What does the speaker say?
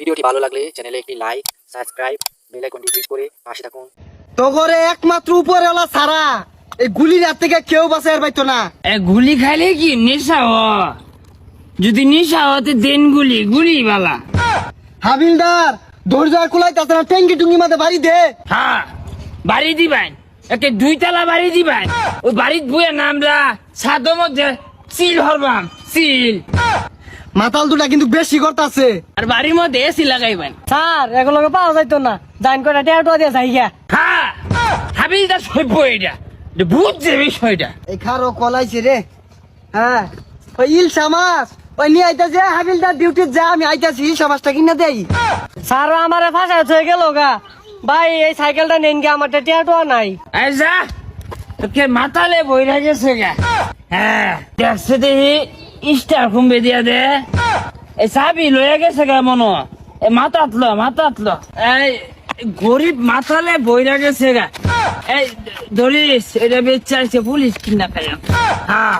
ভিডিওটি ভালো লাগলে চ্যানেলে একটি লাইক, সাবস্ক্রাইব, বেল আইকনটি ক্লিক করে পাশে থাকুন। তো করে একমাত্র উপরেওয়ালা ছাড়া এই গুলির হাত থেকে কেউ বাঁচাই পাইতো না। গুলি খাইলে কি নেশা হ? যদি নেশা হতে দেন গুলি বালা। হাবিলদার ধৈর্য আর কুলাইতাছে না, ট্যাঙ্কি টুঙ্গি মাঝে বাড়ি দে। হ্যাঁ, বাড়ি দিবেন, একে 2 তলা বাড়ি দিবেন। ওই বাড়ির বইয়ের নামরা ছাদের মধ্যে সিল হরবাম, সিল। মাতাল দুটা কিন্তু বেশি করতাছে। আর বাড়ির মধ্যে এসি লাগাইবেন। স্যার এগুলোকে পাওয়া যাইতো না, জাইন করে টেয়াটো দিয়ে যাই গিয়া। হ্যাঁ, হাবিলদার সভ্য এটা, বুঝছে বিষয়টা। এই খারো কলাইছে রে। হ্যাঁ, ওই ইলশা মাছ ওই নিয়ে আইতাছে। হাবিলদার ডিউটি যা, আমি আইতাছি ইলশা মাছটা কিনে দেই। স্যার আমারে ফাঁসায় হয়ে গেল গা। ভাই এই সাইকেলটা নেন গিয়া, আমার টেয়াটো নাই। এই যা, তোকে মাতালে বইরা গেছে গা। হ্যাঁ, দেখছে দেখি স্টার কুম্বে দিয়া দে। এই চাবি লয়ে গেছে গা মনো। এই মাতাতলো এই গরিব মাতালে বইরা গেছে গা। এই ধরিস, এটা বেচাইছে পুলিশ কিনা খাইয়া। হ্যাঁ